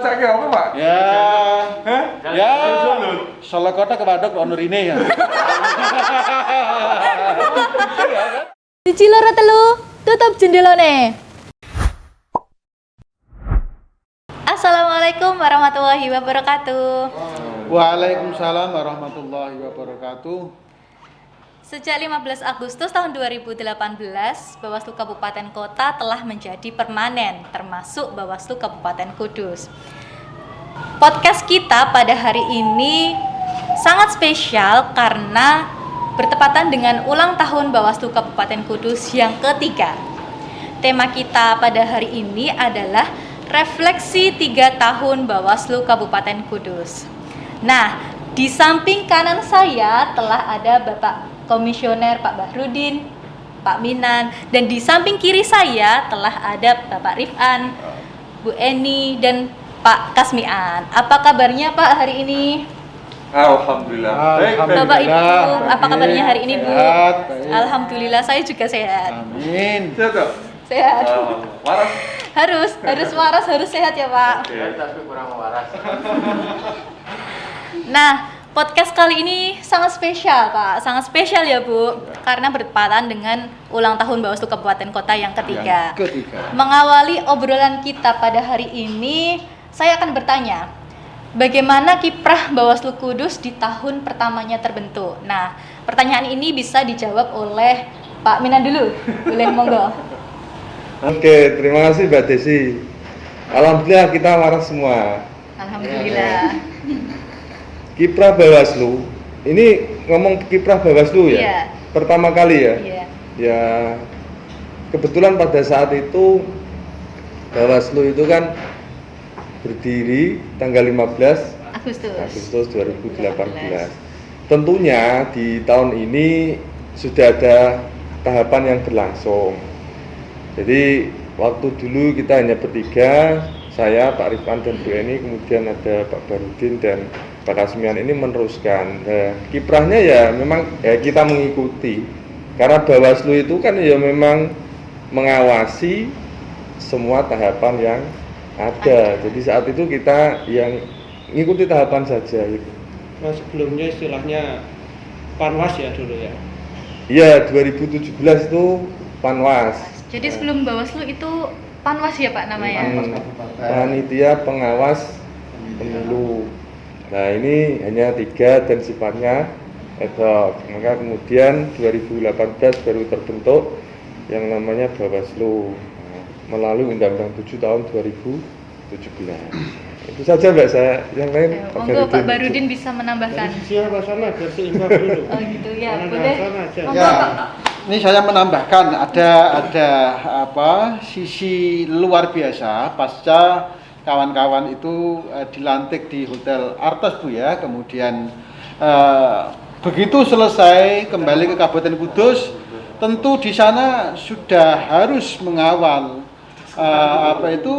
saya apa, Pak? Ya. Hah? Ya. Solo kota kepadok ono rine ya. Siji loro telu, tutup jendelane. Assalamualaikum warahmatullahi wabarakatuh. Waalaikumsalam warahmatullahi wabarakatuh. Sejak 15 Agustus tahun 2018, Bawaslu Kabupaten Kota telah menjadi permanen, termasuk Bawaslu Kabupaten Kudus. Podcast kita pada hari ini sangat spesial karena bertepatan dengan ulang tahun Bawaslu Kabupaten Kudus yang ketiga. Tema kita pada hari ini adalah refleksi 3 tahun Bawaslu Kabupaten Kudus. Nah, di samping kanan saya telah ada Bapak Komisioner Pak Bahrudin, Pak Minan, dan di samping kiri saya telah ada Bapak Rifan, Bu Eni, dan Pak Kasmian. Apa kabarnya Pak hari ini? Alhamdulillah. Baik. Bapak Ibu, apa kabarnya hari ini Bu? Sehat, baik. Alhamdulillah, saya juga sehat. Amin. Sehat, Dok? Sehat. Waras. Harus waras, harus sehat ya Pak. Tapi kurang waras. Nah, podcast kali ini sangat spesial Pak, sangat spesial ya Bu, karena bertepatan dengan ulang tahun Bawaslu Kabupaten Kota yang ketiga. Yang ketiga. Mengawali obrolan kita pada hari ini, saya akan bertanya, bagaimana kiprah Bawaslu Kudus di tahun pertamanya terbentuk? Nah, pertanyaan ini bisa dijawab oleh Pak Minan dulu, boleh monggo. Oke, terima kasih Mbak Desi. Alhamdulillah kita waras semua. Alhamdulillah. Kiprah Bawaslu, ini ngomong kiprah Bawaslu ya? Iya. Pertama kali ya? Iya. Ya, kebetulan pada saat itu Bawaslu itu kan berdiri tanggal 15 Agustus 2018. Tentunya di tahun ini sudah ada tahapan yang berlangsung. Jadi waktu dulu kita hanya bertiga, saya, Pak Rifan dan Bu Eni, kemudian ada Pak Barudin dan Pak Kasmian ini meneruskan. Nah, kiprahnya ya memang ya kita mengikuti. Karena Bawaslu itu kan ya memang mengawasi semua tahapan yang ada. Jadi saat itu kita yang mengikuti tahapan saja itu. Nah, sebelumnya istilahnya Panwas ya dulu ya. Iya, 2017 itu Panwas. Jadi sebelum Bawaslu itu Panwas ya Pak namanya? Panitia Pengawas Pemilu. Nah ini hanya 3 dan sifatnya ad hoc. Maka kemudian 2018 baru terbentuk yang namanya Bawaslu melalui Undang-Undang 7 tahun 2017. Itu saja Mbak, saya yang lain. Monggo Pak Barudin bisa menambahkan. Siapa sana biar seimbang dulu. Oh gitu ya, Mana boleh. sana aja. Monggo Ya, Pak. ini saya menambahkan ada sisi luar biasa pasca kawan-kawan itu dilantik di Hotel Artos Bu ya, kemudian begitu selesai kembali ke Kabupaten Kudus, tentu di sana sudah harus mengawal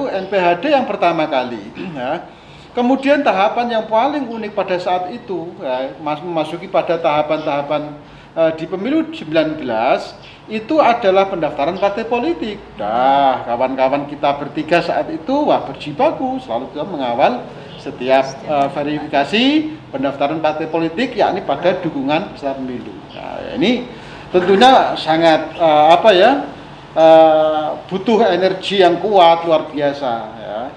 NPHD yang pertama kali. Ya. Kemudian tahapan yang paling unik pada saat itu, ya, memasuki pada tahapan-tahapan di pemilu 19 itu adalah pendaftaran partai politik. Nah, kawan-kawan kita bertiga saat itu berjibaku selalu kita mengawal setiap verifikasi pendaftaran partai politik, yakni pada dukungan peserta pemilu. Nah, ini tentunya sangat butuh energi yang kuat luar biasa. Ya.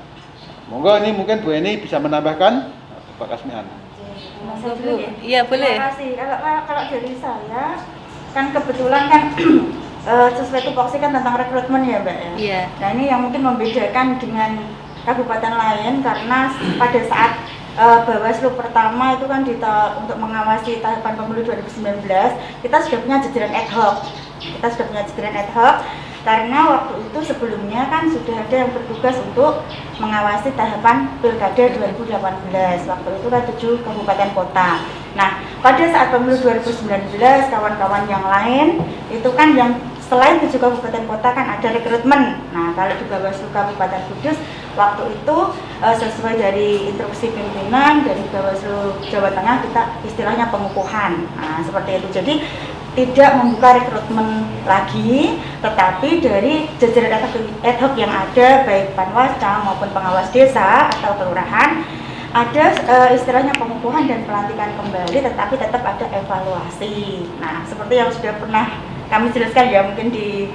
Monggo ini mungkin Bu Eni bisa menambahkan, Pak Kasmian. Iya boleh. Terima kasih. Kalau dari saya kan kebetulan kan sesuai tupoksi kan tentang rekrutmen ya Mbak ya. Iya. Nah ini yang mungkin membedakan dengan kabupaten lain karena pada saat Bawaslu pertama itu kan untuk mengawasi tahapan pemilu 2019 kita sudah punya jajaran ad hoc. Karena waktu itu sebelumnya kan sudah ada yang bertugas untuk mengawasi tahapan Pilkada 2018. Waktu itu kan 7 kabupaten kota. Nah, pada saat pemilu 2019 kawan-kawan yang lain itu kan yang selain 7 kabupaten kota kan ada rekrutmen. Nah, kalau di Bawaslu Kabupaten Kudus waktu itu sesuai dari instruksi pimpinan dari Bawaslu Jawa Tengah kita istilahnya pengukuhan. Nah, seperti itu. Jadi tidak membuka rekrutmen lagi, tetapi dari jajaran ad hoc yang ada, baik Panwascam maupun pengawas desa atau kelurahan, ada istilahnya pengukuhan dan pelantikan kembali, tetapi tetap ada evaluasi. Nah, seperti yang sudah pernah kami jelaskan ya mungkin di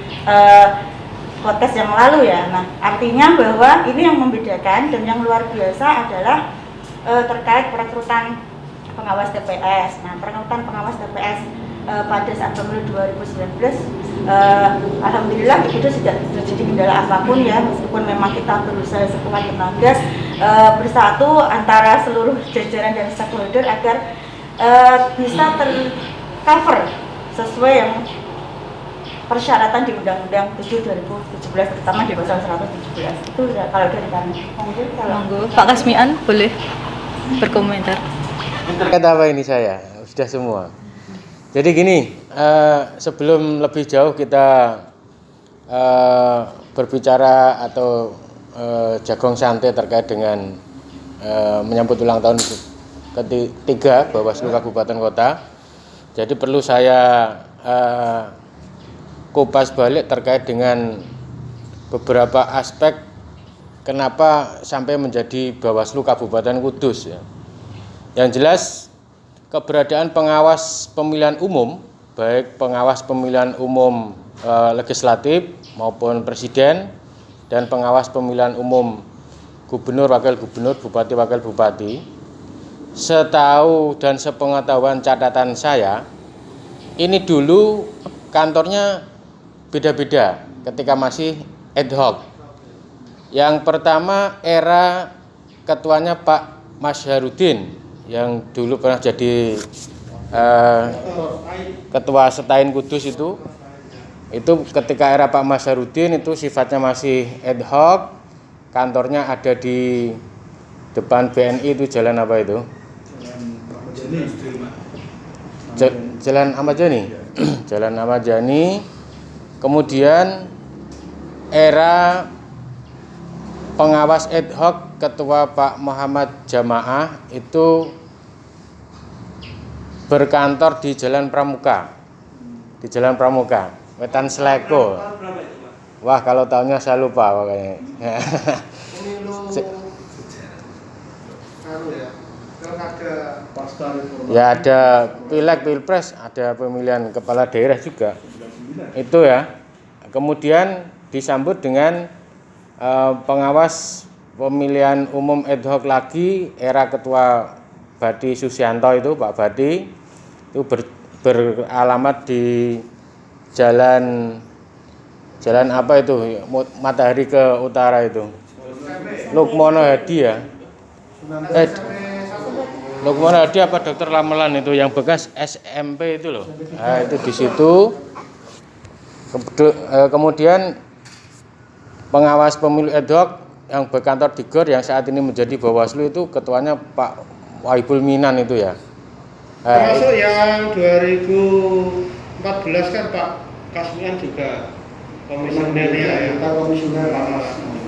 podcast yang lalu ya. Nah, artinya bahwa ini yang membedakan dan yang luar biasa adalah terkait perekrutan pengawas TPS. Nah, perekrutan pengawas TPS pada saat pemilu 2019, alhamdulillah itu tidak terjadi kendala apapun ya, meskipun memang kita berusaha sekuat tenaga bersatu antara seluruh jajaran dan stakeholder agar bisa tercover sesuai yang persyaratan di Undang-Undang 7 2017, terutama di pasal 117. Itu kalau dari kami. Monggo, Pak Kasmian boleh berkomentar. Kata apa ini saya? Sudah semua. Jadi gini, sebelum lebih jauh kita berbicara atau jagong santai terkait dengan menyambut ulang tahun ketiga Bawaslu Kabupaten Kota. Jadi perlu saya kupas balik terkait dengan beberapa aspek kenapa sampai menjadi Bawaslu Kabupaten Kudus ya. Yang jelas keberadaan pengawas pemilihan umum, baik pengawas pemilihan umum legislatif maupun presiden, dan pengawas pemilihan umum gubernur, wakil gubernur, bupati, wakil bupati. Setahu dan sepengetahuan catatan saya, ini dulu kantornya beda-beda ketika masih ad hoc. Yang pertama era ketuanya Pak Masyarudin yang dulu pernah jadi ketua Setain Kudus itu ketika era Pak Masyarudin itu sifatnya masih ad hoc, kantornya ada di depan BNI itu jalan apa itu? Jalan Ahmad Jani. Jalan Ahmad Jani. Kemudian era pengawas ad hoc ketua Pak Muhammad Jamaah itu berkantor di Jalan Pramuka. Di Jalan Pramuka, Wetan Sleko. Wah, kalau tahunnya saya lupa pokoknya. Ya ada pileg, pilpres, ada pemilihan kepala daerah juga. Itu ya. Kemudian disambut dengan pengawas pemilihan umum ad hoc lagi era ketua Badi Susianto itu, Pak Badi itu beralamat di jalan apa itu, Matahari ke Utara itu, Lukmono Hadi ya, Lukmono Hadi apa Dokter Lamelan itu yang bekas SMP itu loh. Nah, itu di situ. Kemudian pengawas pemilu ad hoc yang berkantor di GOR yang saat ini menjadi Bawaslu itu ketuanya Pak Waibul Minan itu ya. Termasuk yang 2014 kan Pak Kasmian juga komisioner ya. Komisioner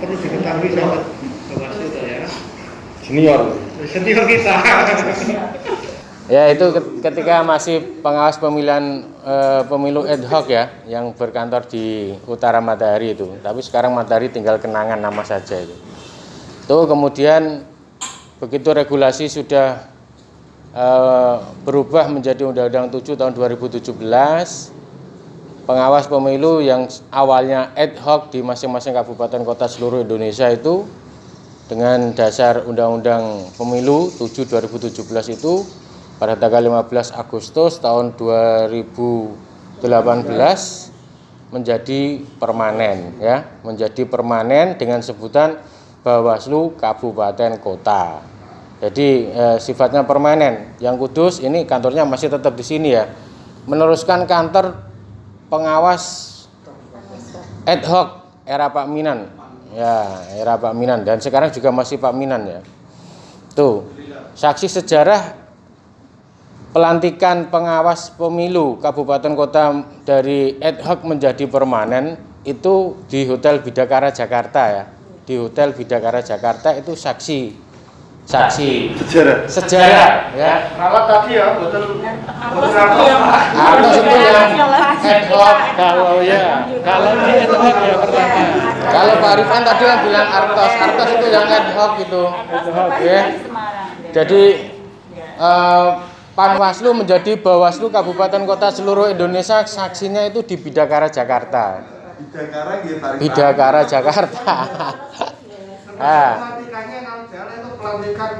perlu diketahui sahabat Bawaslu itu ya. Senior kita. Ya itu ketika masih pengawas pemilihan pemilu ad hoc ya, yang berkantor di Utara Matahari itu. Tapi sekarang Matahari tinggal kenangan nama saja itu. Tuh kemudian begitu regulasi sudah berubah menjadi Undang-Undang 7 tahun 2017, pengawas pemilu yang awalnya ad hoc di masing-masing kabupaten kota seluruh Indonesia itu dengan dasar Undang-Undang Pemilu 7 2017 itu pada tanggal 15 Agustus tahun 2018 menjadi permanen ya, menjadi permanen dengan sebutan Bawaslu Kabupaten Kota. Jadi sifatnya permanen. Yang Kudus ini kantornya masih tetap di sini ya. Meneruskan kantor pengawas ad hoc era Pak Minan. Ya, era Pak Minan dan sekarang juga masih Pak Minan ya. Tuh, saksi sejarah pelantikan pengawas pemilu kabupaten kota dari ad hoc menjadi permanen itu di Hotel Bidakara Jakarta ya. Di Hotel Bidakara Jakarta itu saksi saksi Sejarah. sejarah ya. Ralat tadi ya, betul. Artos itu yang ad hoc. Kalau di ad hoc ya pertama. Kalau Pak Arifan tadi yang bilang Artos itu yang ad hoc gitu. Ya. Jadi Panwaslu menjadi Bawaslu Kabupaten Kota seluruh Indonesia, saksinya itu di Bidakara Jakarta. Bidakara Jakarta. Pelantikannya kalau jalan itu pelantikan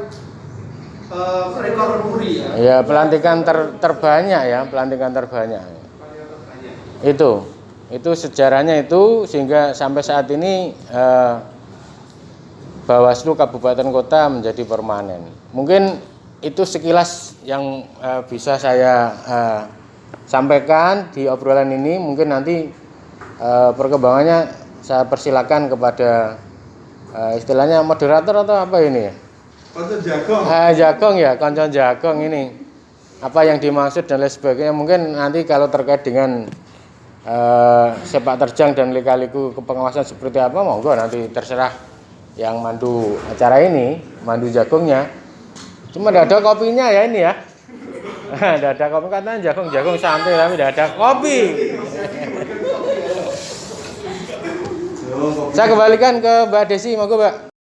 rekor muri ya. Ya, pelantikan terbanyak ya, pelantikan terbanyak. Itu sejarahnya itu sehingga sampai saat ini Bawaslu Kabupaten Kota menjadi permanen. Mungkin itu sekilas yang bisa saya sampaikan di obrolan ini. Mungkin nanti perkembangannya saya persilakan kepada istilahnya moderator atau apa ini ya? Konco Jagong. Jagong ya, konco Jagong ini. Apa yang dimaksud dan lain sebagainya. Mungkin nanti kalau terkait dengan sepak terjang dan lika-liku kepengawasan seperti apa, monggo nanti terserah yang mandu acara ini, mandu Jagongnya. Cuma tidak ada kopinya ya ini ya. Tidak ada kopi, katanya Jagong santai tapi tidak ada kopi. Saya kembalikan ke Mbak Desi, monggo Mbak.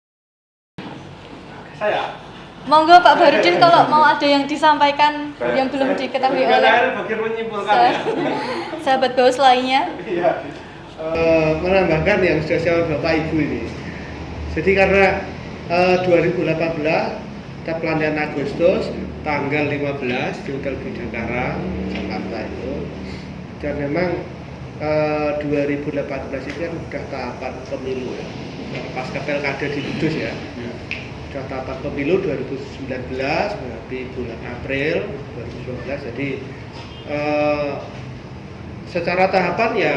Saya. Monggo Pak Barudin kalau mau ada yang disampaikan yang belum diketahui oleh Bagian menyimpulkan ya. sahabat Bawas lainnya. Iya. Menambahkan yang sudah saya Bapak Ibu ini. Jadi karena 2018 kita pelantikan Agustus tanggal 15 di Hotel Bidakara Jakarta itu, dan memang 2018 itu kan sudah tahapan pemilu ya, pasca Pilkada di Kudus ya. Sudah tahapan pemilu 2019 berarti bulan April 2019. Jadi secara tahapan ya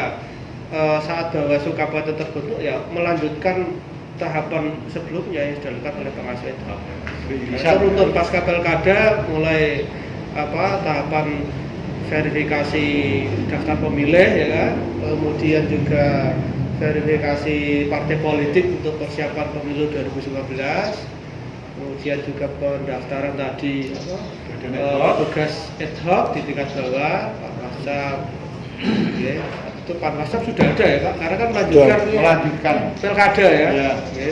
saat Bawaslu Kabupaten terbentuk ya melanjutkan tahapan sebelumnya yang sudah dilakukan oleh pengasuh ad hoc. Runtun pasca Pilkada mulai tahapan verifikasi daftar pemilih ya kan, kemudian juga verifikasi partai politik untuk persiapan pemilu 2019, kemudian juga pendaftaran tadi tugas ad hoc di tingkat bawah, Panwascap, ya. Itu Panwascap sudah ada ya Pak, karena kan melanjutkan Pilkada ya. Ya,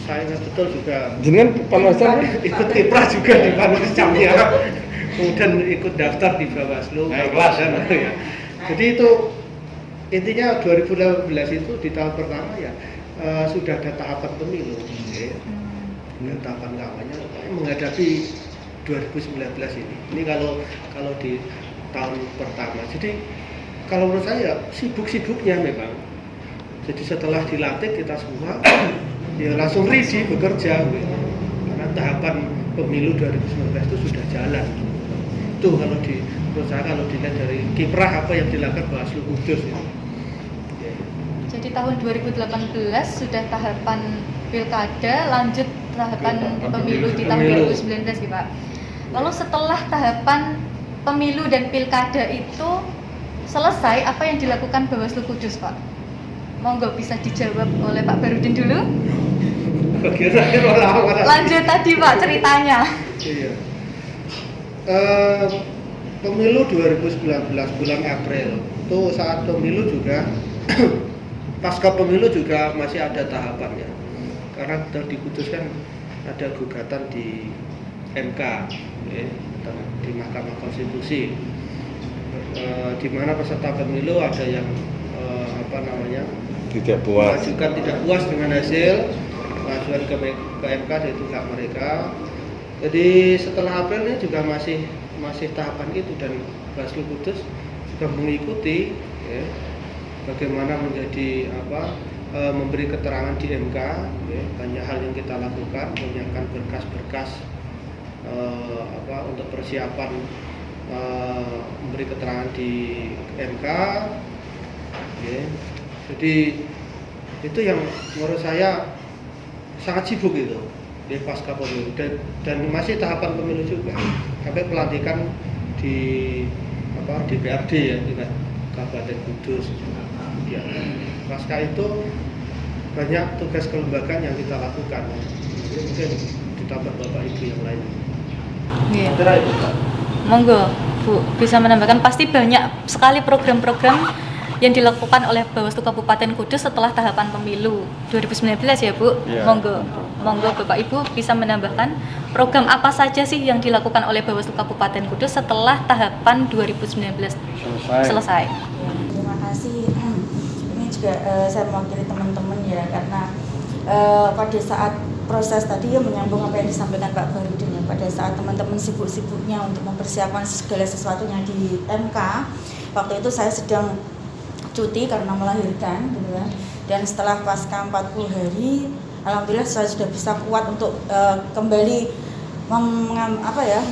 saya betul juga. Jenengan Panwascap Ikut kiprah juga di Panwascap ya. Kemudian ikut daftar di Bawaslu. Ya. Jadi itu intinya 2018 itu di tahun pertama ya sudah ada tahapan pemilu. Ya. Dan tahapan kampanye menghadapi 2019 ini. Ini kalau di tahun pertama. Jadi kalau menurut saya sibuk-sibuknya memang. Jadi setelah dilantik kita semua ya langsung ready bekerja. Karena tahapan pemilu 2019 itu sudah jalan. Itu kalau menurut saya kalau dilihat dari kiprah apa yang dilakukan Bawaslu Kudus ya. Jadi tahun 2018 sudah tahapan pilkada, lanjut tahapan pemilu di tahun 2019 gitu Pak. Lalu setelah tahapan pemilu dan pilkada itu selesai, apa yang dilakukan Bawaslu Kudus Pak? Monggo bisa dijawab oleh Pak Barudin dulu. Lanjut tadi Pak ceritanya. Iya. Pemilu 2019 bulan April itu saat pemilu juga pasca pemilu juga masih ada tahapannya, karena sudah diputuskan ada gugatan di MK ya, di Mahkamah Konstitusi, di mana peserta pemilu ada yang tidak puas dengan hasil, mengajukan ke MK, itu hak mereka. Jadi setelah April ini juga masih tahapan itu, dan Bawaslu Kudus juga mengikuti ya, bagaimana menjadi memberi keterangan di MK ya, banyak hal yang kita lakukan, menyiapkan berkas-berkas untuk persiapan memberi keterangan di MK ya. Jadi itu yang menurut saya sangat sibuk itu di pasca pemilu, dan masih tahapan pemilu juga sampai pelantikan di DPRD ya, tingkat Kabupaten Kudus ya. Pasca itu banyak tugas kelembagaan yang kita lakukan. Jadi mungkin ditambah Bapak Ibu yang lain. Iya. Kira itu Pak. Monggo Bu, bisa menambahkan, pasti banyak sekali program-program yang dilakukan oleh Bawaslu Kabupaten Kudus setelah tahapan pemilu 2019 ya Bu. Iya. Monggo Bapak Ibu bisa menambahkan program apa saja sih yang dilakukan oleh Bawaslu Kabupaten Kudus setelah tahapan 2019 selesai. Terima kasih. Ini juga saya mewakili teman-teman ya, karena pada saat proses tadi ya menyambung apa yang disampaikan Pak Barudin ya, pada saat teman-teman sibuk-sibuknya untuk mempersiapkan segala sesuatunya di MK, waktu itu saya sedang cuti karena melahirkan gitu kan, dan setelah pasca 40 hari alhamdulillah saya sudah bisa kuat untuk kembali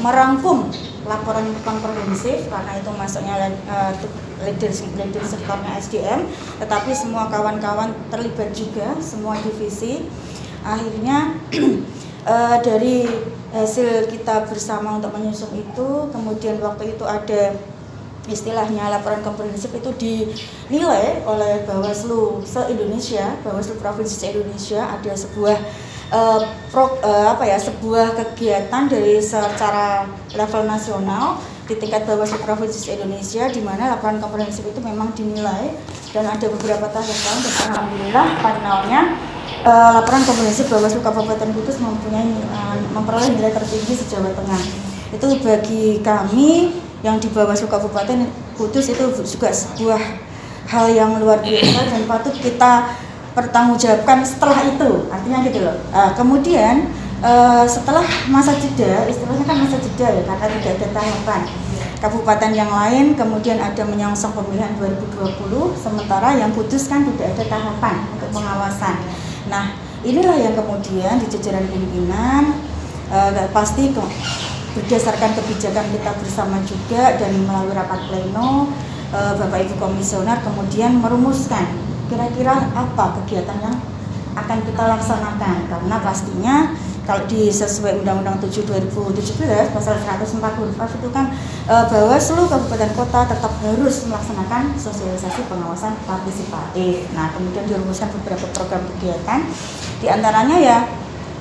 merangkum laporan komprehensif, karena itu masuknya leader sektornya SDM, tetapi semua kawan-kawan terlibat juga, semua divisi. Akhirnya dari hasil kita bersama untuk menyusun itu, kemudian waktu itu ada istilahnya laporan komprehensif itu dinilai oleh Bawaslu se-Indonesia, Bawaslu Provinsi se-Indonesia, ada sebuah sebuah kegiatan dari secara level nasional di tingkat Bawaslu Provinsi se-Indonesia, di mana laporan komprehensif itu memang dinilai dan ada beberapa tahapan, dan alhamdulillah finalnya laporan komprehensif Bawaslu Kabupaten Kudus memperoleh nilai tertinggi se-Jawa Tengah. Itu bagi kami yang di Bawaslu Kabupaten Kudus itu juga sebuah hal yang luar biasa dan patut kita pertanggungjawabkan setelah itu, artinya gitu loh. Kemudian setelah masa jeda, istilahnya kan masa jeda ya, karena tidak ada tahapan. Kabupaten yang lain kemudian ada menyongsong pemilihan 2020, sementara yang Kudus kan tidak ada tahapan untuk pengawasan. Nah, inilah yang kemudian di jajaran pimpinan pasti berdasarkan kebijakan kita bersama juga dan melalui rapat pleno, Bapak Ibu Komisioner kemudian merumuskan kira-kira apa kegiatan yang akan kita laksanakan, karena pastinya kalau sesuai Undang-Undang 7 2017 pasal 140 itu kan Bawaslu Kabupaten Kota tetap harus melaksanakan sosialisasi pengawasan partisipatif. Nah, kemudian dirumuskan beberapa program kegiatan, diantaranya ya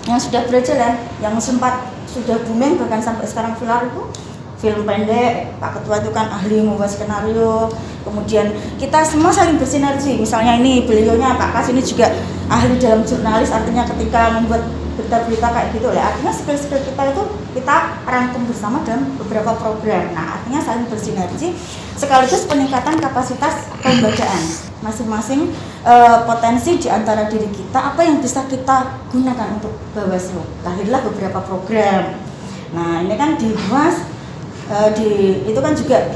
yang sudah berjalan, yang sempat sudah booming bahkan sampai sekarang viral itu film pendek. Pak Ketua itu kan ahli membuat skenario, kemudian kita semua saling bersinergi. Misalnya ini beliaunya Pak Kas ini juga ahli dalam jurnalis, artinya ketika membuat berita-berita kayak gitu lah, artinya skill-skill kita itu kita rangkum bersama dalam beberapa program. Nah, artinya saling bersinergi sekaligus peningkatan kapasitas kelembagaan masing-masing, potensi di antara diri kita, apa yang bisa kita gunakan untuk Bawaslu. Lahirlah beberapa program. Nah, ini kan di Humas itu kan juga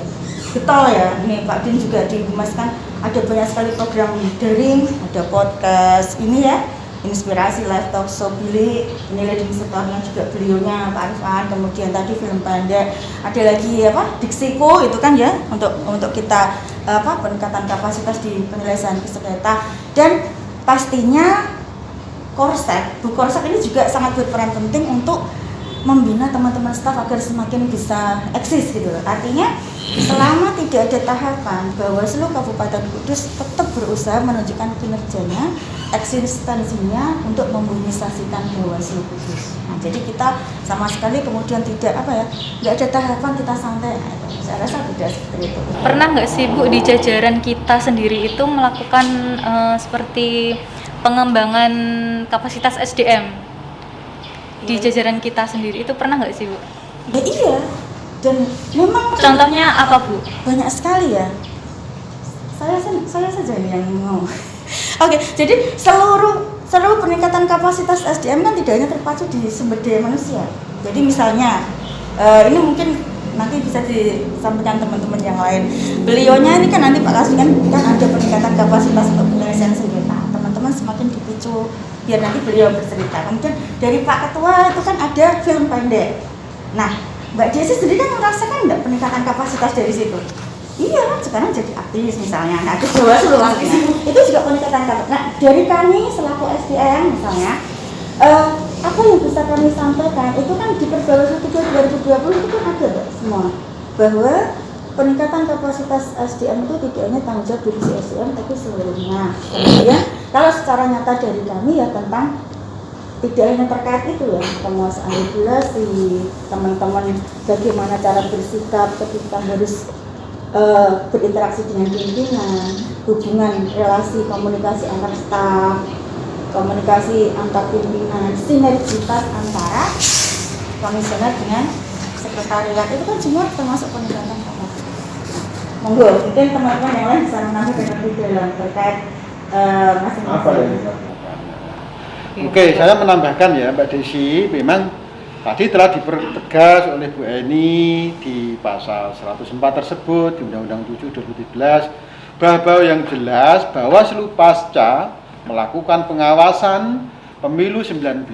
getol ya. Ini Pak Din juga di Humas kan ada banyak sekali program daring, ada podcast ini ya, Inspirasi Live Talk Show Billy, ini leading sektornya juga beliaunya Pak Arifan, kemudian tadi film pendek, ada lagi Diksiko itu kan ya untuk kita peningkatan kapasitas di penyelesaian sengketa, dan pastinya Bu Korsek ini juga sangat berperan penting untuk membina teman-teman staf agar semakin bisa eksis gitu loh. Artinya selama tidak ada tahapan, Bawaslu Kabupaten Kudus tetap berusaha menunjukkan kinerjanya, eksistensinya untuk memobilisasikan Bawaslu Kudus. Nah, jadi kita sama sekali kemudian nggak ada tahapan, kita santai. Nah, saya rasa tidak seperti itu. Pernah nggak sih Bu di jajaran kita sendiri itu melakukan seperti pengembangan kapasitas SDM? Di jajaran kita sendiri itu pernah nggak sih Bu? Ya iya, dan memang contohnya apa Bu? Banyak sekali ya. Saya saja yang mau. Oke, jadi seluruh peningkatan kapasitas SDM kan tidak hanya terpacu di sumber daya manusia. Jadi misalnya ini mungkin nanti bisa disampaikan teman-teman yang lain. Beliaunya ini kan nanti Pak Kasih kan ada peningkatan kapasitas untuk penyelesaian sengketa. Teman-teman semakin dipicu biar nanti beliau bercerita. Kemudian dari Pak Ketua itu kan ada film pendek. Nah, Mbak Desi sendiri kan merasakan enggak peningkatan kapasitas dari situ? Iya, sekarang jadi aktivis misalnya. Nah, ke Bawaslu itu juga peningkatan kapasitas. Nah, dari kami selaku SDM misalnya, apa yang bisa kami sampaikan itu kan di Perbawaslu 2020 itu kan ada semua, bahwa peningkatan kapasitas SDM itu tidak hanya tanggung jawab divisi SDM tapi seluruhnya. Kemudian kalau secara nyata dari kami ya tentang tidak hanya terkait itu ya, penguasaan regulasi, teman-teman bagaimana cara bersikap ketika harus berinteraksi dengan pimpinan, hubungan relasi komunikasi antar staf, komunikasi antar pimpinan, sinergitas antara komisioner dengan sekretariat, itu kan semua termasuk penegakan hak. Monggo, mungkin teman-teman yang lain bisa menambah lebih dalam terkait masing-masing. Oke, saya menambahkan ya Mbak Desi, memang tadi telah dipertegas oleh Bu Eni di pasal 104 tersebut di Undang-Undang 7 2017 bahwa yang jelas Bawaslu Pasca melakukan pengawasan pemilu 19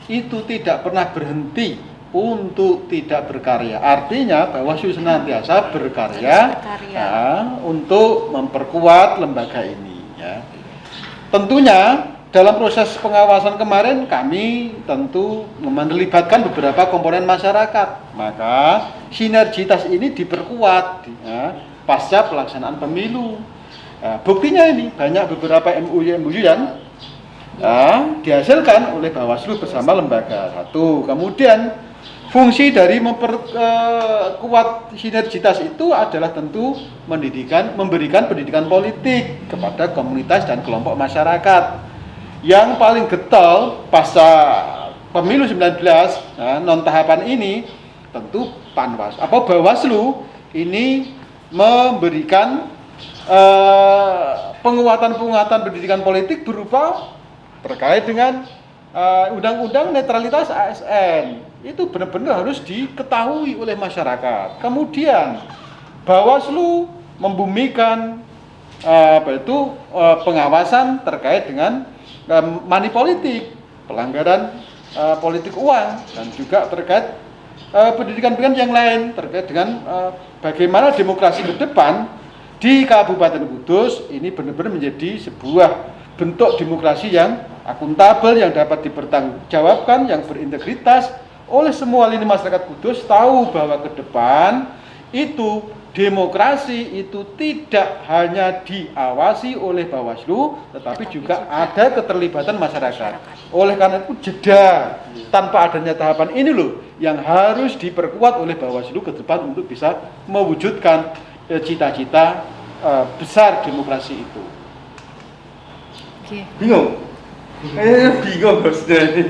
itu tidak pernah berhenti untuk tidak berkarya. Artinya Bawaslu senantiasa berkarya ya, untuk memperkuat lembaga ini ya. Tentunya dalam proses pengawasan kemarin kami tentu melibatkan beberapa komponen masyarakat, maka sinergitas ini diperkuat ya, pasca pelaksanaan pemilu. Nah, buktinya ini banyak beberapa MOU yang dihasilkan oleh Bawaslu bersama lembaga satu. Kemudian fungsi dari memperkuat sinergitas itu adalah tentu memberikan pendidikan politik kepada komunitas dan kelompok masyarakat. Yang paling getol pasca pemilu 19 non tahapan ini tentu Bawaslu ini memberikan penguatan pendidikan politik berupa terkait dengan undang-undang netralitas ASN. Itu benar-benar harus diketahui oleh masyarakat. Kemudian Bawaslu membumikan pengawasan terkait dengan money politik, pelanggaran politik uang, dan juga terkait pendidikan yang lain terkait dengan bagaimana demokrasi ke depan di Kabupaten Kudus ini benar-benar menjadi sebuah bentuk demokrasi yang akuntabel, yang dapat dipertanggungjawabkan, yang berintegritas oleh semua lini masyarakat Kudus. Tahu bahwa ke depan itu demokrasi itu tidak hanya diawasi oleh Bawaslu, tetapi juga ada keterlibatan masyarakat. Oleh karena itu jeda tanpa adanya tahapan ini loh yang harus diperkuat oleh Bawaslu ke depan untuk bisa mewujudkan cita-cita besar demokrasi itu. Oke. Bingung? Bingung bosnya ini.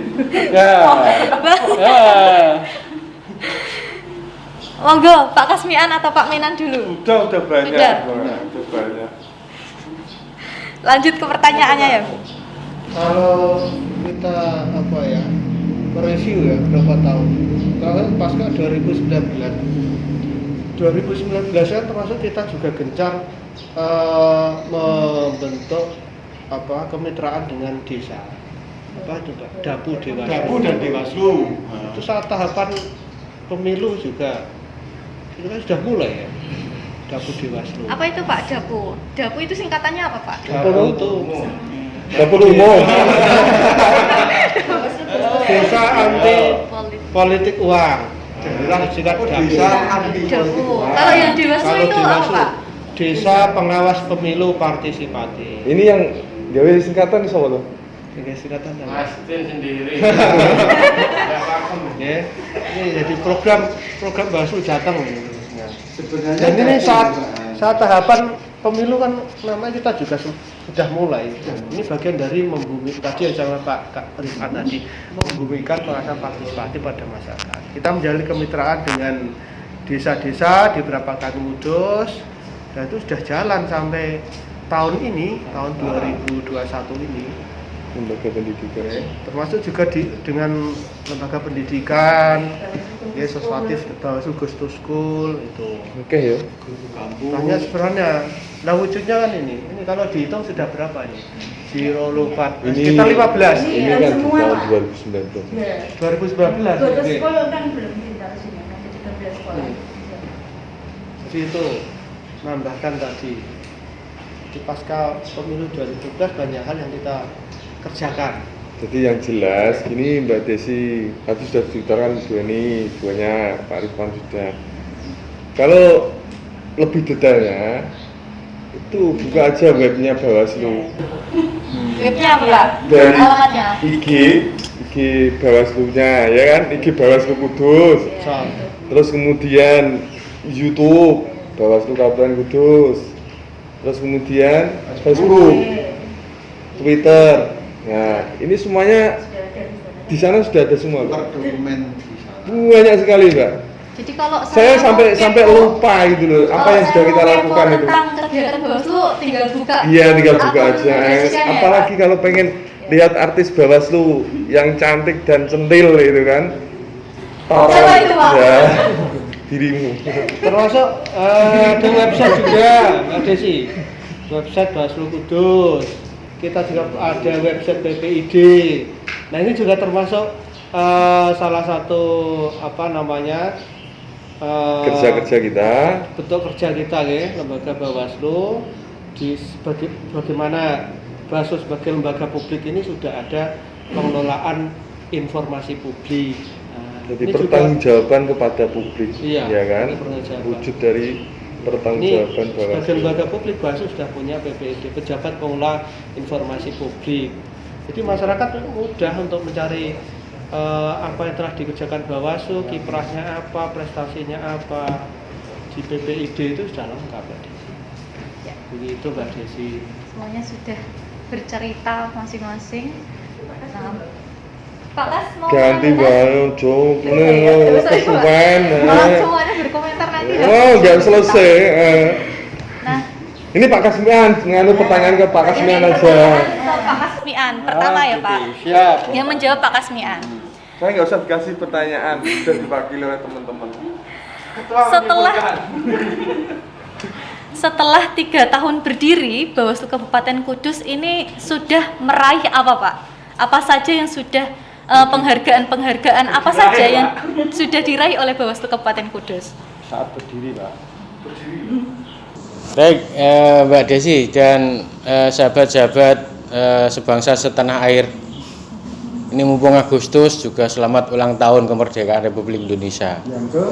Monggo, Pak Kasmian atau Pak Menan dulu. Udah banyak. Udah banyak. Lanjut ke pertanyaannya ya. Kalau kita mereview ya berapa tahun? Kalau pasca 2019 kan termasuk kita juga gencar membentuk kemitraan dengan desa. Dapu dan Dewaslu. Itu saat tahapan pemilu juga itu kan sudah mulai ya. Dapu Dewaslu. Apa itu Pak Dapu? Dapu itu singkatannya apa Pak? Dapu itu Dapur umum. Desa anti politik uang. Singkat Desa anti Dapu. Kalau yang Dewaslu itu apa Pak? Desa Pengawas Pemilu Partisipatif. Ini yang gawe singkatan sama lo. Singkatan Mastin sendiri. Ya, ini jadi program Bawaslu Jateng. Sebenarnya Dan ini saat tahapan pemilu kan namanya kita juga sudah mulai. Ini bagian dari membumi tadi yang sama Pak Rifat tadi, membumikan pengawasan partisipatif pada masyarakat. Kita menjalin kemitraan dengan desa-desa di beberapa Kabupaten Kudus, dan itu sudah jalan sampai tahun ini, tahun 2021 ini. Lembaga pendidikan. Termasuk juga dengan lembaga pendidikan, ya Soswatif, Bawaslu Gusto School itu. Oke ya. Hanya sebenarnya, nah wujudnya kan ini kalau dihitung sudah berapa ini? 0,4, sekitar 15. Ini kan di semua, tahun Pak. 2019. 2019. Goto Oke. sekolah kan belum kita sini, masih 13 sekolah. Jadi itu menambahkan tadi di pasca pemilu 2017 banyak hal yang kita kerjakan. Jadi yang jelas ini Mbak Desi tadi sudah diceritakan Bu Eni, buahnya Pak Rifan sudah. Kalau lebih detailnya itu buka aja webnya Bawaslu. Webnya apa Pak? Dari Alamatnya? IG Bawaslu-nya ya kan, IG Bawaslu Kudus. Terus kemudian YouTube Bawaslu Kabupaten Kudus. Terus kemudian Facebook, Twitter. Nah, ini semuanya di sana sudah ada semua, Pak. Terdokumen di sana. Banyak sekali, Pak. Jadi kalau Saya sampai lupa gitu loh, apa yang sudah kita lakukan itu. Tentang kegiatan Bawaslu tinggal buka. Iya, tinggal buka akun aja. sosialnya ya, Apalagi Pak? kalau pengen lihat artis Bawaslu yang cantik dan centil itu kan. Siapa itu, Pak? Ya, dirimu. Termasuk ada website juga, Mbak Desi. Website Bawaslu Kudus. Kita juga ada website BPID. Nah ini juga termasuk salah satu Kerja-kerja kita. bentuk kerja kita ya, lembaga Bawaslu bagaimana Bawaslu sebagai lembaga publik ini sudah ada pengelolaan informasi publik. Jadi ini pertanggungjawaban kepada publik, Iya, ya kan? pertanggungjawaban. Wujud dari Ini pertanggungjawaban sebagai Bawaslu. lembaga publik Bawaslu sudah punya PPID, pejabat pengelola informasi publik. Jadi masyarakat mudah untuk mencari apa yang telah dikerjakan Bawaslu, kiprahnya apa, prestasinya apa. Di PPID itu sudah lengkap, Mbak Desi. Ya. Begitu Mbak Desi. Semuanya sudah bercerita masing-masing. Nah, Pak Kas mau Ganti nanya? banget, Jok. Iya, iya. Terus saya, Pak. Kesuwen. Malah semuanya berkomentar nanti. Oh, nggak selesai. Nah, Ini Pak Kasmian, nganu pertanyaan ke Pak Kasmian ini aja. pertanyaan ke Pak Kasmian. Pertama ya Pak. Siap. Yang menjawab Pak Kasmian. Saya nggak usah dikasih pertanyaan, sudah diwakili oleh teman-teman. Setelah 3 tahun berdiri, Bawaslu Kabupaten Kudus ini sudah meraih apa Pak? Apa saja yang sudah penghargaan-penghargaan apa saja yang sudah diraih oleh Bawaslu Kabupaten Kudus? Saat berdiri, Pak. Baik, Mbak Desi dan sahabat-sahabat sebangsa setanah air. Ini mumpung Agustus, juga selamat ulang tahun kemerdekaan Republik Indonesia. Yang ke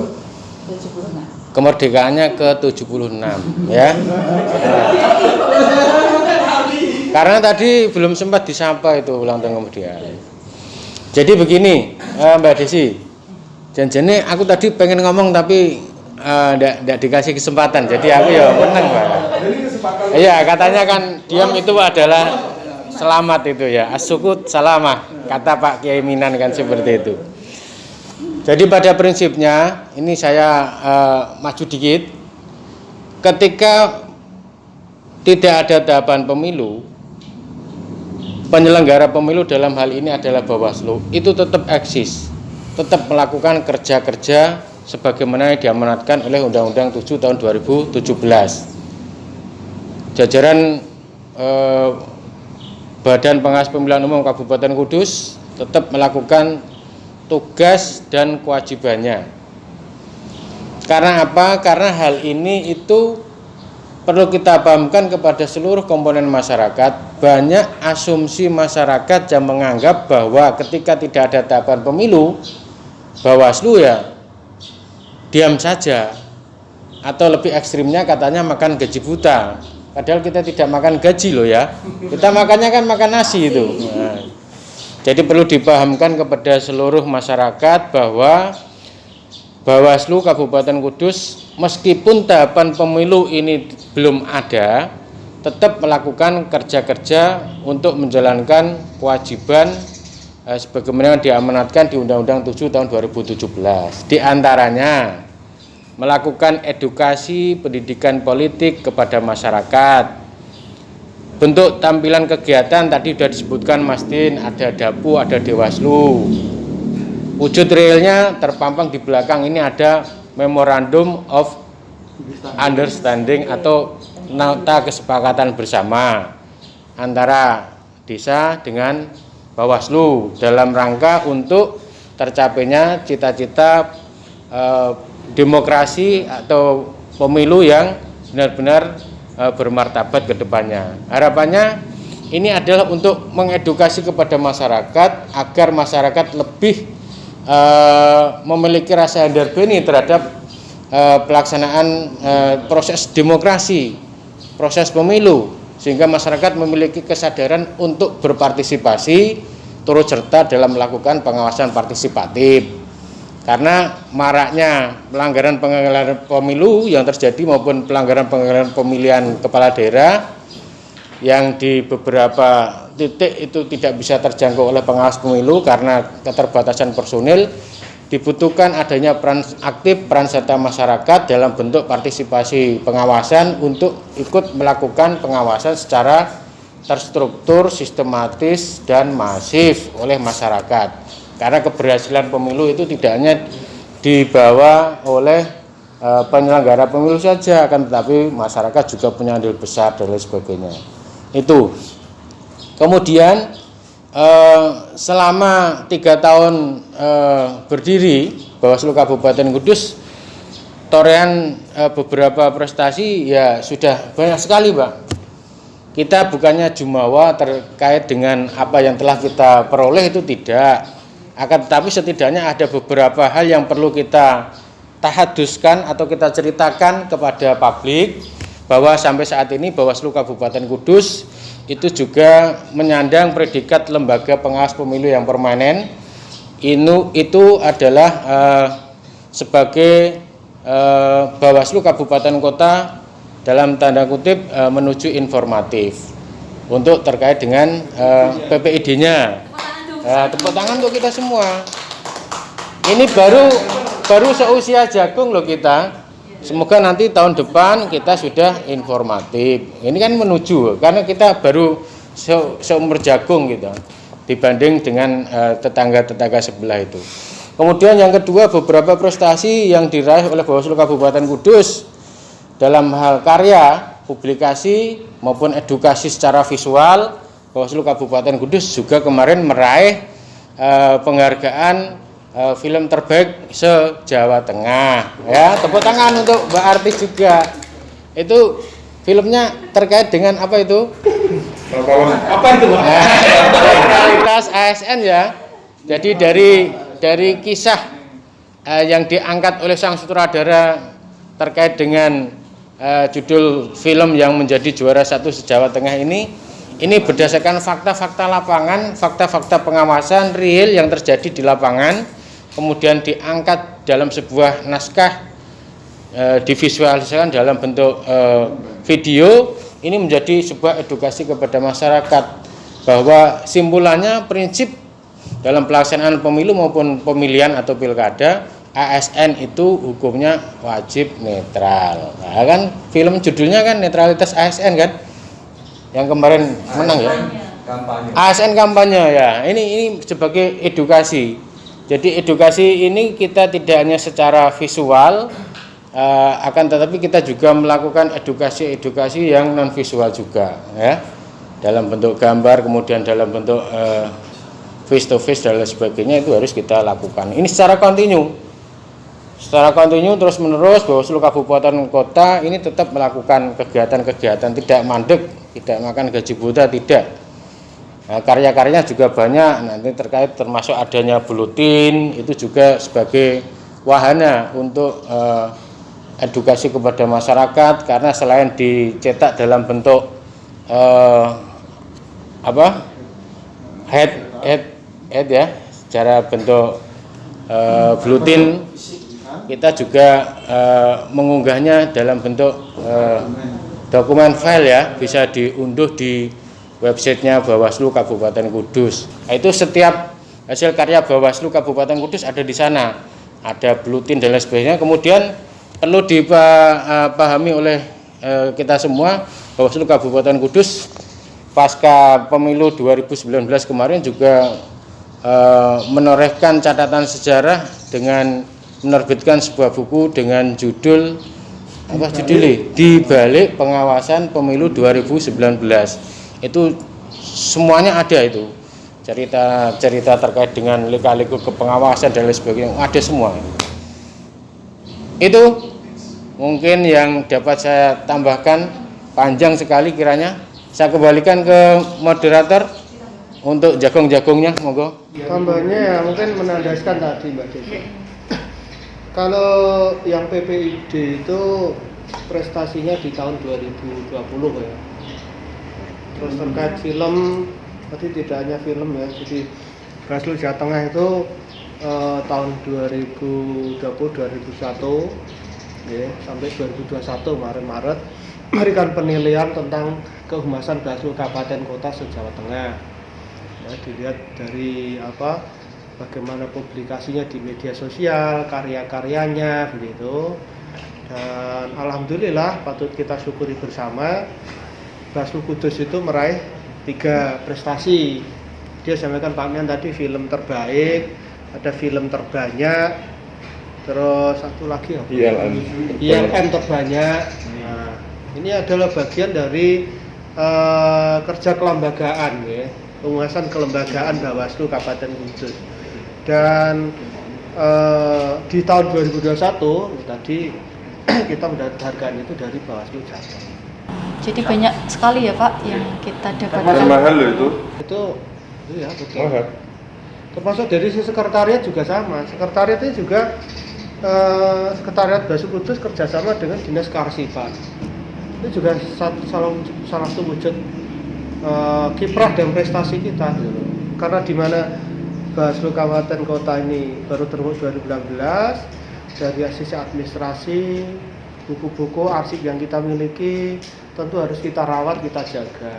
Kemerdekaannya ke-76 ya. Karena tadi belum sempat disapa itu ulang tahun kemerdekaan. Jadi begini, Mbak Desi. Janjane aku tadi pengen ngomong tapi ndak dikasih kesempatan. Jadi aku ya menang, Pak. Iya, katanya kan diam itu adalah selamat itu ya. As-sukut salamah, kata Pak Kiai Minan kan seperti itu. Jadi pada prinsipnya ini saya maju dikit. Ketika tidak ada tahapan pemilu, penyelenggara pemilu dalam hal ini adalah Bawaslu, itu tetap eksis, tetap melakukan kerja-kerja sebagaimana yang diamanatkan oleh Undang-Undang 7 tahun 2017. Jajaran Badan Pengawas Pemilihan Umum Kabupaten Kudus tetap melakukan tugas dan kewajibannya. Karena apa? Karena hal ini itu perlu kita pahamkan kepada seluruh komponen masyarakat. Banyak asumsi masyarakat yang menganggap bahwa ketika tidak ada tahapan pemilu, Bawaslu ya diam saja, atau lebih ekstrimnya katanya makan gaji buta. Padahal kita tidak makan gaji loh ya, kita makannya kan makan nasi itu. Nah, jadi perlu dipahamkan kepada seluruh masyarakat bahwa Bawaslu Kabupaten Kudus meskipun tahapan pemilu ini belum ada, tetap melakukan kerja-kerja untuk menjalankan kewajiban sebagaimana diamanatkan di Undang-Undang 7 tahun 2017. Di antaranya melakukan edukasi pendidikan politik kepada masyarakat. Bentuk tampilan kegiatan tadi sudah disebutkan Mas Din, ada Dapu, ada Dewaslu. Wujud realnya terpampang di belakang ini ada Memorandum of Understanding atau nota kesepakatan bersama antara desa dengan Bawaslu dalam rangka untuk tercapainya cita-cita demokrasi atau pemilu yang benar-benar bermartabat ke depannya. Harapannya ini adalah untuk mengedukasi kepada masyarakat agar masyarakat lebih memiliki rasa hadarbeni terhadap pelaksanaan proses demokrasi, proses pemilu, sehingga masyarakat memiliki kesadaran untuk berpartisipasi turut serta dalam melakukan pengawasan partisipatif. Karena maraknya pelanggaran pemilu yang terjadi maupun pelanggaran pemilihan kepala daerah yang di beberapa titik itu tidak bisa terjangkau oleh pengawas pemilu karena keterbatasan personil, dibutuhkan adanya peran aktif, peran serta masyarakat dalam bentuk partisipasi pengawasan untuk ikut melakukan pengawasan secara terstruktur, sistematis, dan masif oleh masyarakat. Karena keberhasilan pemilu itu tidak hanya dibawa oleh penyelenggara pemilu saja, akan tetapi masyarakat juga punya andil besar dan lain sebagainya. Itu. Kemudian selama 3 tahun berdiri Bawaslu Kabupaten Kudus, torehan beberapa prestasi ya sudah banyak sekali, Pak. Kita bukannya jumawa terkait dengan apa yang telah kita peroleh, itu tidak. Akan tetapi setidaknya ada beberapa hal yang perlu kita tahaduskan atau kita ceritakan kepada publik, bahwa sampai saat ini Bawaslu Kabupaten Kudus itu juga menyandang predikat lembaga pengawas pemilu yang permanen. Itu adalah sebagai Bawaslu Kabupaten Kota dalam tanda kutip menuju informatif untuk terkait dengan PPID-nya. Tepuk tangan untuk kita semua. Ini baru seusia jagung loh kita. Semoga nanti tahun depan kita sudah informatif. Ini kan menuju, karena kita baru seumur jagung gitu dibanding dengan tetangga-tetangga sebelah itu. Kemudian yang kedua, beberapa prestasi yang diraih oleh Bawaslu Kabupaten Kudus dalam hal karya, publikasi maupun edukasi secara visual. Bawaslu Kabupaten Kudus juga kemarin meraih penghargaan film terbaik se-Jawa Tengah. Ya, tepuk tangan untuk Mbak Artis juga. Itu filmnya terkait dengan apa itu? Apa itu, Pak? Netralitas ASN ya. Jadi dari kisah yang diangkat oleh sang sutradara terkait dengan judul film yang menjadi juara 1 se-Jawa Tengah ini berdasarkan fakta-fakta lapangan, fakta-fakta pengawasan real yang terjadi di lapangan. Kemudian diangkat dalam sebuah naskah, divisualisasikan dalam bentuk video. Ini menjadi sebuah edukasi kepada masyarakat bahwa simpulannya prinsip dalam pelaksanaan pemilu maupun pemilihan atau pilkada, ASN itu hukumnya wajib netral. Nah, kan film judulnya kan netralitas ASN kan, yang kemarin menang ya. ASN kampanye ya. Ini sebagai edukasi. Jadi edukasi ini kita tidak hanya secara visual, akan tetapi kita juga melakukan edukasi yang non visual juga, ya, dalam bentuk gambar, kemudian dalam bentuk face to face dan lain sebagainya, itu harus kita lakukan. Ini secara kontinu terus menerus. Bawaslu Kabupaten Kota ini tetap melakukan kegiatan-kegiatan, tidak mandek, tidak makan gaji buta, tidak. Nah, karya-karyanya juga banyak nanti terkait termasuk adanya buletin, itu juga sebagai wahana untuk edukasi kepada masyarakat, karena selain dicetak dalam bentuk head ya, secara bentuk buletin, kita juga mengunggahnya dalam bentuk dokumen file ya, bisa diunduh di websitenya Bawaslu Kabupaten Kudus. Itu setiap hasil karya Bawaslu Kabupaten Kudus ada di sana, ada buletin dan lain sebagainya. Kemudian perlu dipahami oleh kita semua, Bawaslu Kabupaten Kudus pasca pemilu 2019 kemarin juga menorehkan catatan sejarah dengan menerbitkan sebuah buku dengan judul Di Balik Pengawasan Pemilu 2019. Itu semuanya ada, itu cerita terkait dengan lika-liku kepengawasan dan lain sebagainya, ada semua. Itu mungkin yang dapat saya tambahkan, panjang sekali kiranya. Saya kembalikan ke moderator untuk jagung-jagungnya, monggo. Tambahnya ya mungkin menandaskan tadi Mbak Desi. Kalau yang PPID itu prestasinya di tahun 2020 ya. Terus terkait film, tadi tidak hanya film ya, jadi Bawaslu Jawa Tengah itu tahun 2020-2021 ya, sampai 2021 Maret memberikan penilaian tentang kehumasan Bawaslu Kabupaten Kota se-Jawa Tengah. Ya, dilihat dari bagaimana publikasinya di media sosial, karya-karyanya begitu. Dan alhamdulillah patut kita syukuri bersama, Bawaslu Kudus itu meraih 3 prestasi. Dia sampaikan Pak Mian tadi film terbaik, ada film terbanyak, terus satu lagi apa? ILM terbanyak. Nah, ini adalah bagian dari kerja kelembagaan ya, penguasaan kelembagaan Bawaslu Kabupaten Kudus. Dan di tahun 2021 tadi kita mendapatkan itu dari Bawaslu Jateng. Jadi banyak sekali ya Pak yang kita dapatkan. Dan mahal loh itu. Itu ya betul. Mahal. Termasuk dari sisi sekretariat juga sama. Sekretariat itu juga sekretariat Bawaslu Kudus kerjasama dengan Dinas Kearsipan. Itu juga salah satu wujud kiprah dan prestasi kita gitu. Karena di mana Bawaslu Kabupaten Kota ini baru terbentuk 2016, dari sisi administrasi, buku-buku, arsip yang kita miliki tentu harus kita rawat, kita jaga.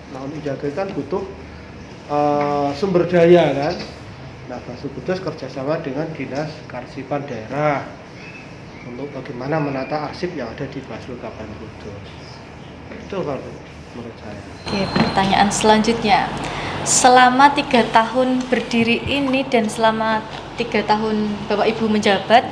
Nah, untuk jaga kan butuh sumber daya kan. Nah, Bawaslu Kudus kerjasama dengan Dinas Kearsipan Daerah untuk bagaimana menata arsip yang ada di Bawaslu Kabupaten Kudus. Itu kalau menurut saya. Oke, pertanyaan selanjutnya. Selama 3 tahun berdiri ini dan selama 3 tahun Bapak Ibu menjabat,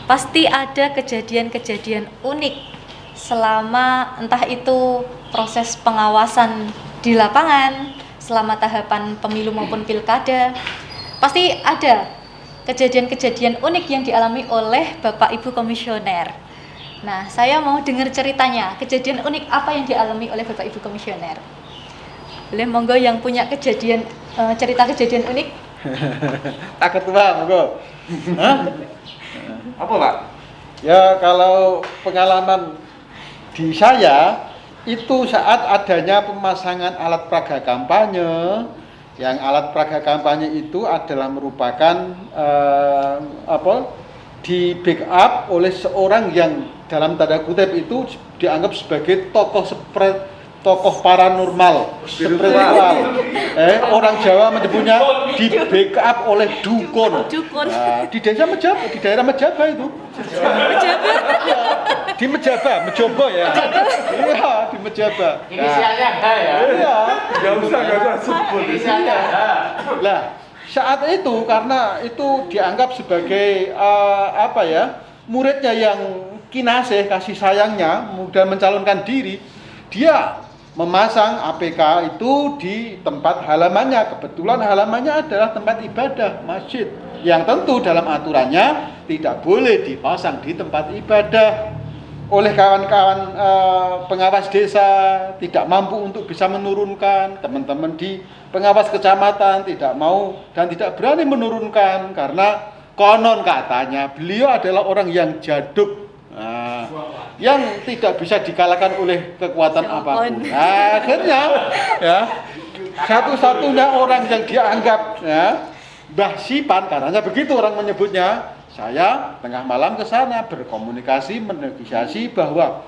pasti ada kejadian-kejadian unik selama entah itu proses pengawasan di lapangan, selama tahapan pemilu maupun pilkada. Pasti ada kejadian-kejadian unik yang dialami oleh Bapak Ibu Komisioner. Nah, saya mau dengar ceritanya, kejadian unik apa yang dialami oleh Bapak Ibu Komisioner. Boleh monggo yang punya cerita kejadian unik? Tak ketua, monggo. Apa Pak? Ya, kalau pengalaman di saya itu saat adanya pemasangan alat peraga kampanye, yang alat peraga kampanye itu adalah merupakan di backup oleh seorang yang dalam tanda kutip itu dianggap sebagai tokoh paranormal, spiritual. Orang Jawa menyebutnya di backup oleh dukun. Nah, di desa Mejaba, di daerah Mejaba itu. Mejaba? Ya, di Mejaba, Mejobo ya. Iya, di Mejaba. Inisialnya H ya. Iya. Gak usah sebut. Inisialnya H. Lah, saat itu karena itu dianggap sebagai muridnya yang kinasih, kasih sayangnya, dan mencalonkan diri, dia memasang APK itu di tempat halamannya. Kebetulan halamannya adalah tempat ibadah, masjid, yang tentu dalam aturannya tidak boleh dipasang di tempat ibadah. Oleh kawan-kawan pengawas desa tidak mampu untuk bisa menurunkan, teman-teman di pengawas kecamatan tidak mau dan tidak berani menurunkan karena konon katanya beliau adalah orang yang jaduk, yang tidak bisa dikalahkan oleh kekuatan apapun. Nah, akhirnya ya satu-satunya orang yang dianggap Mbah Sipan, karena begitu orang menyebutnya, saya tengah malam ke sana berkomunikasi, menegosiasi bahwa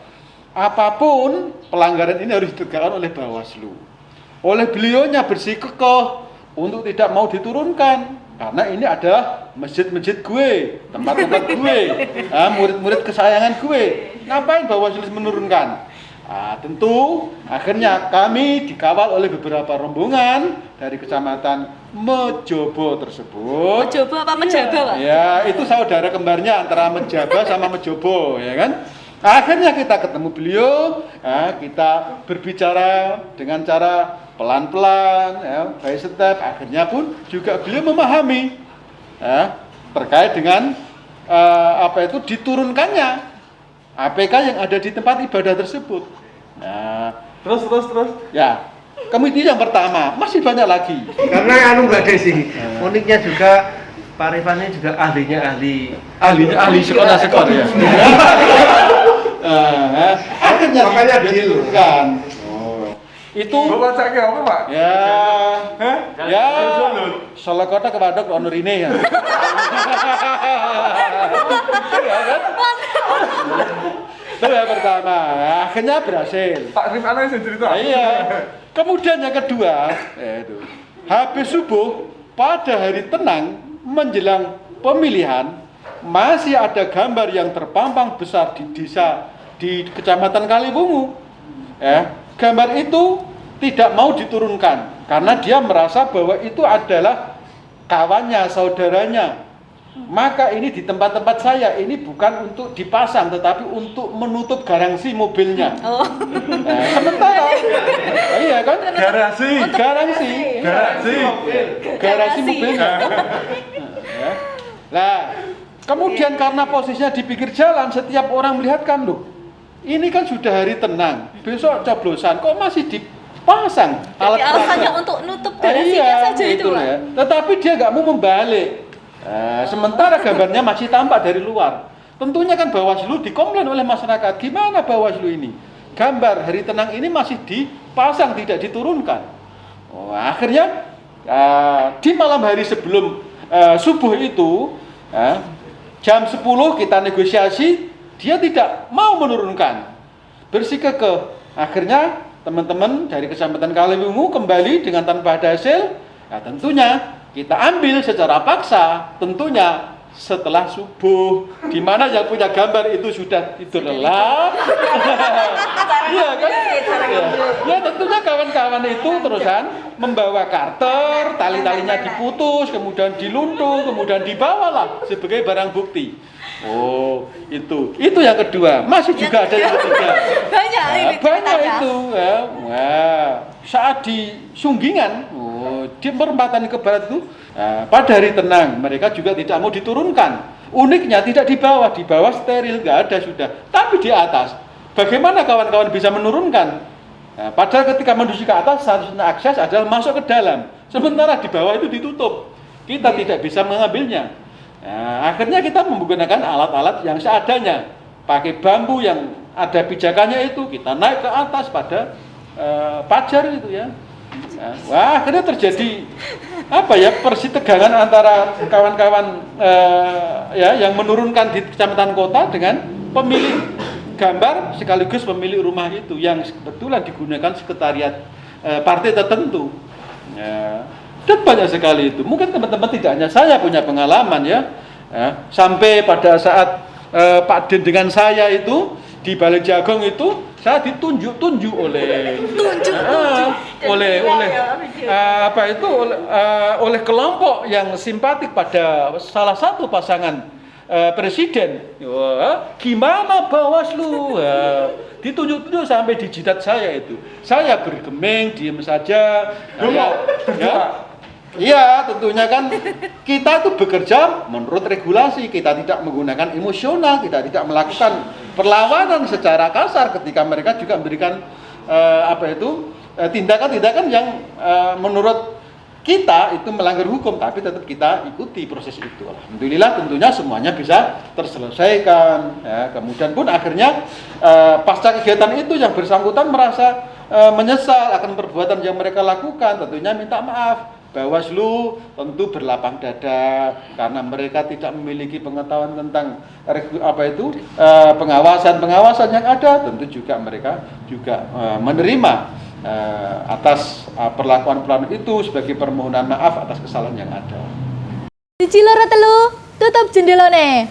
apapun pelanggaran ini harus ditegakkan oleh Bawaslu. Oleh beliaunya bersikukuh untuk tidak mau diturunkan. Karena ini adalah masjid-masjid gue, tempat-tempat gue, murid-murid kesayangan gue. Ngapain Bawaslu menurunkan? Tentu akhirnya kami dikawal oleh beberapa rombongan dari kecamatan Mejobo tersebut. Mejobo apa Mejaba, Pak? Ya, itu saudara kembarnya antara Mejaba sama Mejobo, ya kan? Akhirnya kita ketemu beliau, kita berbicara dengan cara pelan-pelan, by step. Akhirnya pun juga beliau memahami terkait dengan diturunkannya APK yang ada di tempat ibadah tersebut. Nah, terus. Ya, kemudian yang pertama masih banyak lagi. Karena Mbak Desi, uniknya juga Pak Rifan ini juga ahli sekolah ya. Akhirnya makanya diturunkan. Itu Bapak cek apa, Pak? ya, ya, salah kota kepada honor ini ya. Ya kan? Itu yang pertama, akhirnya berhasil. Pak Rif aneh sih cerita. Nah, iya. Kemudian yang kedua, itu habis subuh pada hari tenang menjelang pemilihan masih ada gambar yang terpampang besar di desa di Kecamatan Kaliwungu. Gambar itu tidak mau diturunkan karena dia merasa bahwa itu adalah kawannya, saudaranya. Maka ini di tempat-tempat saya ini bukan untuk dipasang tetapi untuk menutup garansi mobilnya. Oh. Sementara iya kan? Garasi. Garasi mobilnya. Ya. Nah, kemudian karena posisinya di pinggir jalan, setiap orang melihat kan loh. Ini kan sudah hari tenang, besok coblosan, kok masih dipasang Jadi alasannya untuk nutup garasinya saja itu, Pak. ya. Tetapi dia nggak mau membalik. Sementara gambarnya masih tampak dari luar. Tentunya kan Bawaslu dikomplain oleh masyarakat. Gimana Bawaslu ini? Gambar hari tenang ini masih dipasang, tidak diturunkan. Akhirnya di malam hari sebelum subuh itu, jam 10 kita negosiasi, dia tidak mau menurunkan. Bersikeras. Akhirnya teman-teman dari Kecamatan Kaliwungu kembali dengan tanpa ada hasil. Nah, tentunya kita ambil secara paksa, tentunya setelah subuh, di mana yang punya gambar itu sudah tidur lelap. Iya kan? Ya tentunya kawan-kawan itu terusan membawa karter, tali-talinya diputus, kemudian diluntung, kemudian dibawalah sebagai barang bukti. Oh, itu yang kedua. Masih juga ada yang ketiga. Banyak itu. Saat di Sunggingan, di perempatan ke barat itu, pada hari tenang mereka juga tidak mau diturunkan. Uniknya tidak di bawah steril, nggak ada sudah. Tapi di atas, bagaimana kawan-kawan bisa menurunkan? Padahal ketika menuju ke atas, satu-satunya akses adalah masuk ke dalam. Sementara di bawah itu ditutup, kita tidak bisa mengambilnya. Akhirnya kita menggunakan alat-alat yang seadanya, pakai bambu yang ada pijakannya itu, kita naik ke atas pada pajar itu ya. Akhirnya terjadi persitegangan antara kawan-kawan yang menurunkan di kecamatan kota dengan pemilik gambar sekaligus pemilik rumah itu yang kebetulan digunakan sekretariat partai tertentu. Dan banyak sekali itu. Mungkin teman-teman tidak hanya saya punya pengalaman ya. Sampai pada saat Pak Den dengan saya itu di Balai Jagong itu saya ditunjuk-tunjuk oleh oleh kelompok yang simpatik pada salah satu pasangan presiden. Gimana Bawaslu? Ditunjuk-tunjuk sampai di jidat saya itu. Saya bergeming, diam saja. Iya, tentunya kan kita itu bekerja menurut regulasi, kita tidak menggunakan emosional, kita tidak melakukan perlawanan secara kasar ketika mereka juga memberikan tindakan-tindakan yang menurut kita itu melanggar hukum, tapi tetap kita ikuti proses itu. Alhamdulillah tentunya semuanya bisa terselesaikan. Kemudian pun akhirnya pasca kegiatan itu yang bersangkutan merasa menyesal akan perbuatan yang mereka lakukan, tentunya minta maaf. Bawaslu tentu berlapang dada karena mereka tidak memiliki pengetahuan tentang pengawasan yang ada. Tentu juga mereka juga menerima atas perlakuan itu sebagai permohonan maaf atas kesalahan yang ada. Siji loro telu, tutup jendelane.